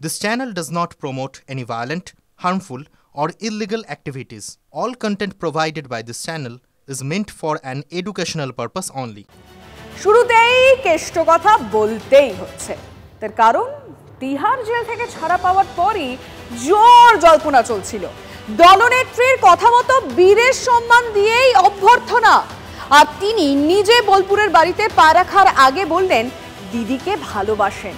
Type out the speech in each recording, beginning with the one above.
This channel does not promote any violent, harmful, or illegal activities. All content provided by this channel is meant for an educational purpose only. শুরুতেই কেষ্ট কথা বলতেই হচ্ছে, তার কারণ Tihar jail থেকে ছাড়া পাওয়ার পরই জোর জল্পনা চলছিল। দলনেত্রীর কথা মতো বীরের সম্মান দিয়েই অভ্যর্থনা, আর তিনি নিজে বোলপুরের বাড়িতে পা রাখার আগে বললেন দিদিকে ভালোবাসেন।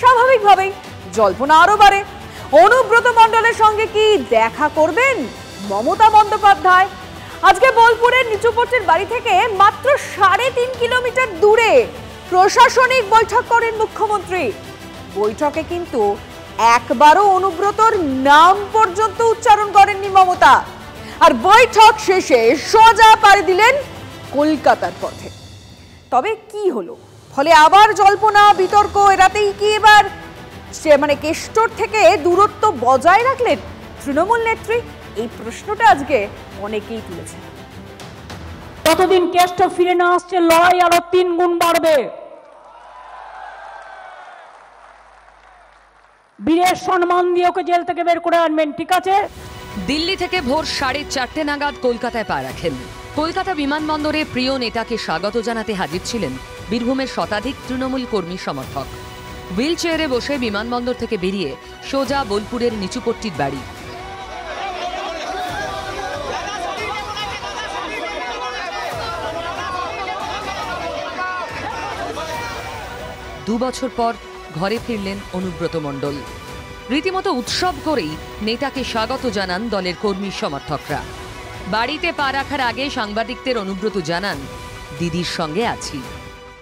স্বাভাবিকভাবেই জল্পনা আরো বাড়ে। অনুব্রত মণ্ডলের সঙ্গে কি দেখা করবেন মমতা বন্দ্যোপাধ্যায়? আজকে বোলপুরের নিচুপট্টির বাড়ি থেকে মাত্র 3.5 কিলোমিটার দূরে প্রশাসনিক বৈঠক করেন মুখ্যমন্ত্রী। বৈঠকে কিন্তু একবারও অনুব্রতর নাম পর্যন্ত উচ্চারণ করেননি মমতা, আর বৈঠক শেষে সোজা পাড়ি দিলেন কলকাতার পথে। তবে কি হলো? ফলে আবার জল্পনা, বিতর্ক এড়াতেই কি এবার কেষ্টর থেকে দূরত্ব বজায় রাখলেন তৃণমূল নেত্রী? এই প্রশ্নটা আজকে অনেকেই তুলেছে। যতদিন কেষ্ট ফিরে না আসছে লড়াই আরো 3 গুণ বাড়বে। বীরের সম্মান দিয়ে ওকে জেল থেকে বের করে আনবেন, ঠিক আছে? দিল্লি থেকে ভোর 4:30 নাগাদ কলকাতায় পা রাখেন। কলকাতা বিমানবন্দরে প্রিয় নেতাকে স্বাগত জানাতে হাজির ছিলেন বীরভূমের শতাধিক তৃণমূল কর্মী সমর্থক। হুইল চেয়ারে বসে বিমানবন্দর থেকে বেরিয়ে সোজা বোলপুরের নিচুপট্টির বাড়ি। দুবছর পর ঘরে ফিরলেন অনুব্রত মণ্ডল। রীতিমতো উৎসব করেই নেতাকে স্বাগত জানান দলের কর্মী সমর্থকরা। বাড়িতে পা রাখার আগে সাংবাদিকদের অনুব্রত জানান, দিদির সঙ্গে আছি।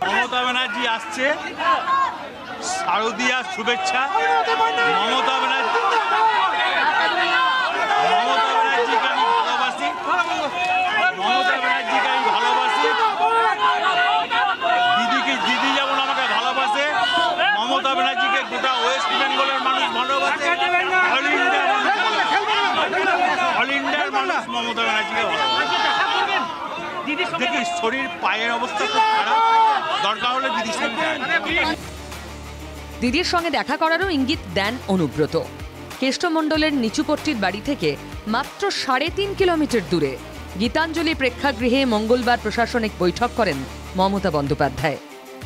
মমতা ব্যানার্জি আসছে, শারদীয়ার শুভেচ্ছা। মমতা ব্যানার্জিকে আমি ভালোবাসি, মমতা ব্যানার্জিকে আমি ভালোবাসি। দিদি যেমন আমাকে ভালোবাসে, মমতা ব্যানার্জিকে গোটা ওয়েস্ট বেঙ্গলের মানুষ ভালোবাসে, অল ইন্ডিয়ার মানুষ মমতা ব্যানার্জিকে ভালোবাসে। দেখি শরীর পায়ের অবস্থা খুব খারাপ, দরকার হলে দিদির সঙ্গে দিদির সঙ্গে দেখা করারও ইঙ্গিত দেন অনুব্রত। কেষ্টমণ্ডলের নিচুপট্টির বাড়ি থেকে মাত্র 3.5 কিলোমিটার দূরে গীতাঞ্জলি প্রেক্ষাগৃহে মঙ্গলবার প্রশাসনিক বৈঠক করেন মমতা বন্দ্যোপাধ্যায়।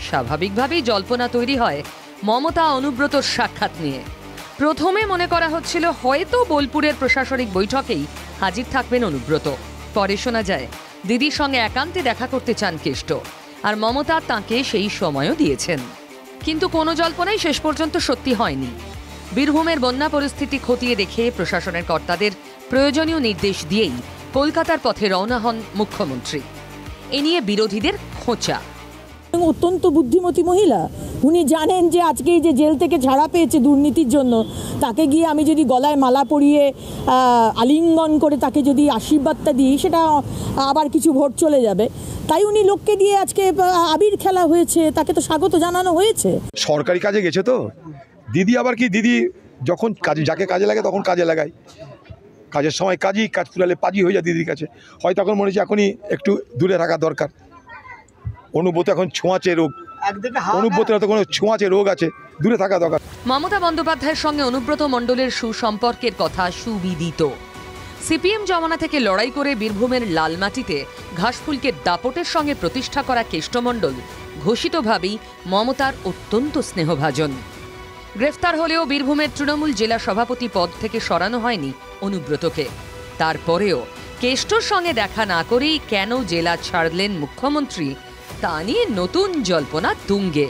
স্বাভাবিকভাবেই জল্পনা তৈরি হয় মমতা অনুব্রতর সাক্ষাৎ নিয়ে। প্রথমে মনে করা হচ্ছিল হয়তো বোলপুরের প্রশাসনিক বৈঠকেই হাজির থাকবেন অনুব্রত। পরে শোনা যায় দিদির সঙ্গে একান্তে দেখা করতে চান কেষ্ট, আর মমতা তাঁকে সেই সময়ও দিয়েছেন। কিন্তু কোনো জল্পনাই শেষ পর্যন্ত সত্যি হয়নি। বীরভূমের বন্যা পরিস্থিতি খতিয়ে দেখে প্রশাসনের কর্তাদের প্রয়োজনীয় নির্দেশ দিয়েই কলকাতার পথে রওনা হন মুখ্যমন্ত্রী। এ নিয়ে বিরোধীদের খোঁচা। অত্যন্ত বুদ্ধিমতী মহিলা, উনি জানেন যে আজকে যে জেল থেকে ছাড়া পেয়েছে দুর্নীতির জন্য, তাকে গিয়ে আমি যদি গলায় মালা পরিয়ে আলিঙ্গন করে তাকে যদি আশীর্বাদটা দিই, সেটা আবার কিছু ভোট চলে যাবে। তাই উনি লোককে দিয়ে আজকে আবির খেলা হয়েছে, তাকে তো স্বাগত জানানো হয়েছে। সরকারি কাজে গেছে তো দিদি, আবার কি দিদি যখন কাজে যাকে কাজে লাগে তখন কাজে লাগায়। কাজের সময় কাজই, কাজ ফুরালে পাজি হয়ে যায় দিদির কাছে। হয়তো এখন মনে হচ্ছে এখনই একটু দূরে থাকা দরকার। অনুব্রত এখন ছোঁয়াচে রোগ, অনুব্রতের তো কোনো ছোঁয়াচে রোগ আছে, দূরে থাকা দরকার। মমতা বন্দ্যোপাধ্যায়ের সঙ্গে অনুব্রত মণ্ডলের সুসম্পর্কের কথা সুবিদিত। সিপিএম জমানা থেকে লড়াই করে বীরভূমের লালমাটিতে ঘাসফুলকে দাপটের সঙ্গে প্রতিষ্ঠা করা কেষ্টমণ্ডল ঘোষিতভাবেই মমতার অত্যন্ত স্নেহভাজন। গ্রেফতার হলেও বীরভূমের তৃণমূল জেলা সভাপতি পদ থেকে সরানো হয়নি অনুব্রতকে। তারপরেও কেষ্টর সঙ্গে দেখা না করেই কেন জেলা ছাড়লেন মুখ্যমন্ত্রী, তা নিয়ে নতুন জল্পনা তুঙ্গে।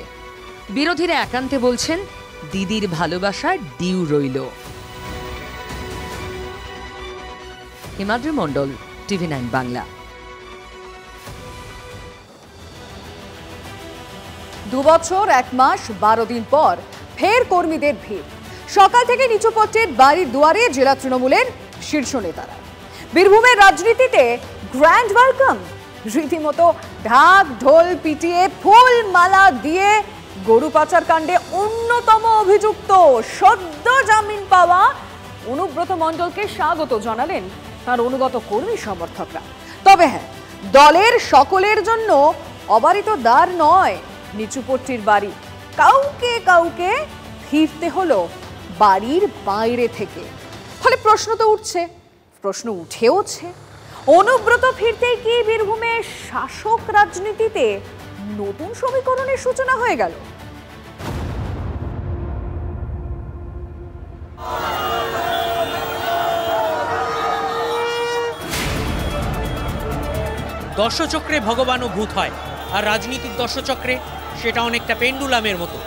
বিরোধীরা একান্তে বলছেন দিদির ভালোবাসার ডিউ রইল। হিমাদ্রি মণ্ডল, TV9 বাংলা। 2 বছর 1 মাস 12 দিন পর ফের কর্মীদের ভিড়। সকাল থেকে নিচুপট্টির বাড়ির দুয়ারে জেলা তৃণমূলের শীর্ষ নেতারা। বীরভূমের রাজনীতিতে গ্র্যান্ড ওয়েলকাম। রীতিমতো ঢাক ঢোল পিটিয়ে ফুল মালা দিয়ে গরু পাচার কাণ্ডে অন্যতম অভিযুক্ত সদ্য জামিন পাওয়া অনুব্রত মণ্ডলকে স্বাগত জানালেন তার অনুগত কর্মী সমর্থকরা। তবে হ্যাঁ, দলের সকলের জন্য অবারিত দ্বার নয় নিচুপট্টির বাড়ি। কাউকে কাউকে ফিরতে হলো বাড়ির বাইরে থেকে। ফলে প্রশ্ন তো উঠছে, প্রশ্ন উঠেওছে, অনুব্রত ফিরতেই কি বীরভূমে শাসক রাজনীতিতে নতুন সমীকরণের সূচনা হয়ে গেল? দর্শচক্রে ভগবানও ভূত হয়, আর রাজনীতির দর্শচক্রে সেটা অনেকটা পেন্ডুলামের মতো।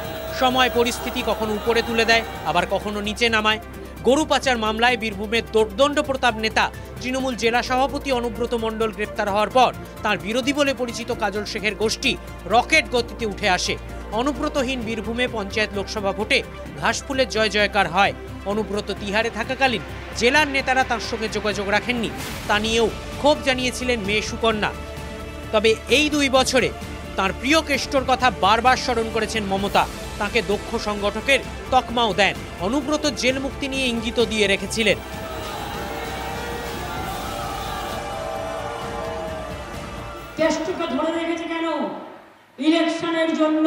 সময় পরিস্থিতি কখনো উপরে তুলে দেয়, আবার কখনো নিচে নামায়। গরু পাচার মামলায় বীরভূমের দোর্দণ্ড প্রতাপ নেতা তৃণমূল জেলা সভাপতি অনুব্রত মণ্ডল গ্রেপ্তার হওয়ার পর তার বিরোধী বলে পরিচিত কাজল শেখের গোষ্ঠী রকেট গতিতে উঠে আসে। অনুব্রতহীন বীরভূমে পঞ্চায়েত লোকসভা ভোটে ঘাসফুলের জয় জয়কার হয়। অনুব্রত তিহারে থাকাকালীন জেলার নেতারা তার সঙ্গে যোগাযোগ রাখেননি, তা নিয়েও ক্ষোভ জানিয়েছিলেন মেয়ে সুকন্যা। তবে এই 2 বছরে তার প্রিয় কেষ্টর কথা বারবার স্মরণ করেছেন মমতা। তাকে দক্ষ সংগঠকের তকমাও দেন। অনুব্রত জেল মুক্তি নিয়ে ইঙ্গিত দিয়ে রেখেছিলেন। কেষ্টকে ধরে রেখেছে কেন? ইলেকশনের জন্য।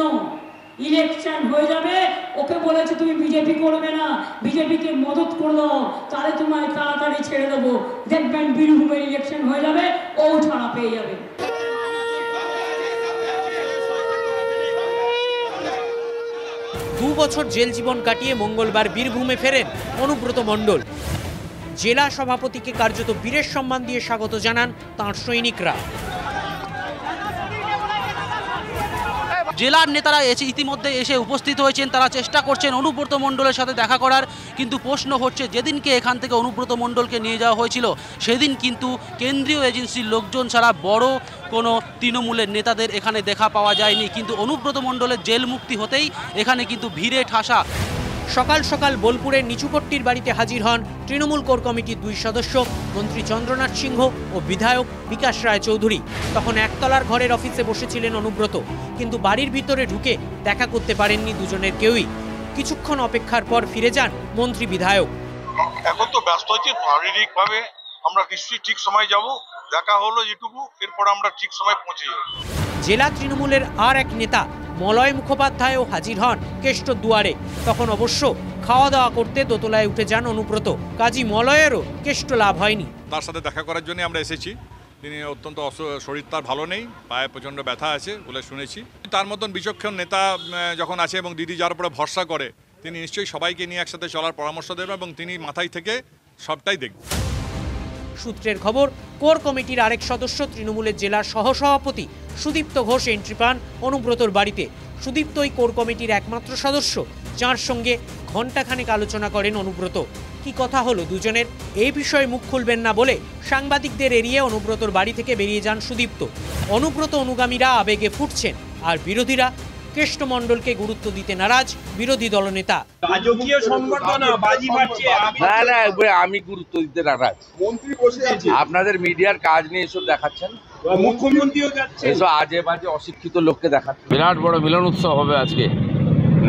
ইলেকশন হয়ে যাবে, ওকে বলেছে তুমি বিজেপি করবে না, বিজেপিকে মদত করে দাও, তাহলে তোমায় তাড়াতাড়ি ছেড়ে দেবো। দেখবেন বীরভূমের ইলেকশন হয়ে যাবে, ও ছাড়া পেয়ে যাবে। 2 বছর জেল জীবন কাটিয়ে মঙ্গলবার বীরভূমে ফেরেন অনুব্রত মণ্ডল। জেলা সভাপতিকে কার্যত বীরের সম্মান দিয়ে স্বাগত জানান তাঁর সৈনিকরা। জেলার নেতারা ইতিমধ্যে এসে উপস্থিত হয়েছেন, তারা চেষ্টা করছেন অনুব্রত মণ্ডলের সাথে দেখা করার। কিন্তু প্রশ্ন হচ্ছে, যেদিনকে এখান থেকে অনুব্রত মণ্ডলকে নিয়ে যাওয়া হয়েছিল সেদিন কিন্তু কেন্দ্রীয় এজেন্সির লোকজন ছাড়া বড় কোনো তৃণমূলের নেতাদের এখানে দেখা পাওয়া যায়নি। কিন্তু অনুব্রত মণ্ডলের জেল মুক্তি হতেই এখানে কিন্তু ভিড়ে ঠাসা। সকাল সকাল বোলপুরের নিচুপট্টির বাড়িতে হাজির হন তৃণমূল কোর কমিটির 2 সদস্য, মন্ত্রী চন্দ্রনাথ সিংহ ও বিধায়ক বিকাশ রায় চৌধুরী। তখন একতলার ঘরের অফিসে বসেছিলেন অনুব্রত, কিন্তু বাড়ির ভিতরে ঢুকে দেখা করতে পারেননি দুজনের কেউই। কিছুক্ষণ অপেক্ষার পর ফিরে যান মন্ত্রী বিধায়ক। এখন তো ব্যস্ত হচ্ছে, শারীরিকভাবে আমরা নিশ্চয়ই ঠিক সময় যাব, দেখা হলো যেটুকু, এরপর আমরা ঠিক সময় পৌঁছে যাব। জেলা তৃণমূলের আর এক নেতা মলয় মুখোপাধ্যায়ও হাজির হন কেষ্টর দুয়ারে। তখন অবশ্য খাওয়া দাওয়া করতে দোতলায় উঠে যান অনুব্রত। কাজী মলয়েরও কেষ্ট লাভ হয়নি। তার সাথে দেখা করার জন্য আমরা এসেছি। তিনি অত্যন্ত শরীর তার ভালো নেই, পায়ে প্রচণ্ড ব্যথা আছে বলে শুনেছি। তার মতন বিচক্ষণ নেতা যখন আছে এবং দিদি যার উপরে ভরসা করে, তিনি নিশ্চয়ই সবাইকে নিয়ে একসাথে চলার পরামর্শ দেবেন এবং তিনি মাথায় থেকে সবটাই দেখবেন। সূত্রের খবর, কোর কমিটির আরেক সদস্য তৃণমূলের জেলার সহসভাপতি সুদীপ্ত ঘোষ এন্ট্রি পান অনুব্রতর বাড়িতে। সুদীপ্তই কোর কমিটির একমাত্র সদস্য, যার সঙ্গে ঘণ্টাখানেক আলোচনা করেন অনুব্রত। কি কথা হলো দুজনের, এই বিষয়ে মুখ খুলবেন না বলে সাংবাদিকদের এড়িয়ে অনুব্রতর বাড়ি থেকে বেরিয়ে যান সুদীপ্ত। অনুব্রত অনুগামীরা আবেগে ফুটছেন, আর বিরোধীরা কেষ্টমণ্ডলকে গুরুত্ব দিতে নারাজ বিরোধী দলনেতা। রাজকীয় সংবর্ধনা বাজি মারছে। আমি গুরুত্ব দিতে নারাজ। মন্ত্রী বসে আছে, আপনাদের মিডিয়ার কাজ নিয়ে এসব দেখাচ্ছেন। মুখ্যমন্ত্রীও যাচ্ছে, এসব আজে বাজে অশিক্ষিত লোককে দেখাচ্ছেন। বিরাট বড় মিলন উৎসব হবে আজকে।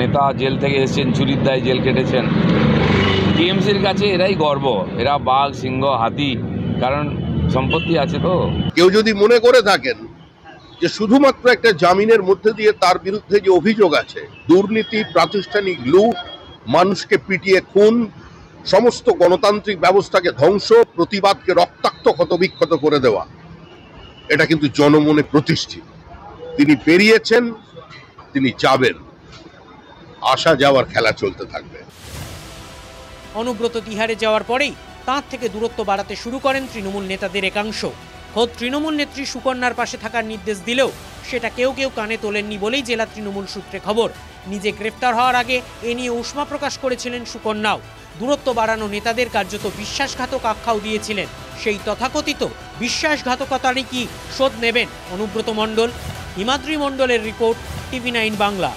নেতা জেল থেকে এসেছেন, চুরির দায়ে জেল কেটেছেন। টিএমসির কাছে এরাই গর্ব, এরা বাঘ, সিংহ, হাতি, কারণ সম্পত্তি আছে। তো কেউ যদি মনে করে থাকেন যে শুধুমাত্র একটা জামিনের মধ্যে দিয়ে তার বিরুদ্ধে যে অভিযোগ আছে, দুর্নীতি, প্রাতিষ্ঠানিক লুট, মানুষকে পিটিয়ে খুন, সমস্ত গণতান্ত্রিক ব্যবস্থাকে ধ্বংস, প্রতিবাদকে রক্তাক্ত ক্ষতবিক্ষত করে দেওয়া, এটা কিন্তু জনমনে প্রতিষ্ঠিত। তিনি পেরিয়েছেন, তিনি যাবেন, আসা যাওয়ার খেলা চলতে থাকবে। অনুব্রত তিহারে যাওয়ার পরেই তাঁর থেকে দূরত্ব বাড়াতে শুরু করেন তৃণমূল নেতাদের একাংশ। খোদ তৃণমূল নেত্রী সুকন্যার পাশে থাকার নির্দেশ দিলেও সেটা কেউ কেউ কানে তোলেননি বলেই জেলা তৃণমূল সূত্রে খবর। নিজে গ্রেফতার হওয়ার আগে এ নিয়ে উষ্মা প্রকাশ করেছিলেন সুকন্যাও। দূরত্ব বাড়ানো নেতাদের কার্যত বিশ্বাসঘাতক আখ্যাও দিয়েছিলেন। সেই তথাকথিত বিশ্বাসঘাতকতারই কি শোধ নেবেন অনুব্রত মণ্ডল? হিমাদ্রি মণ্ডলের রিপোর্ট, TV9 বাংলা।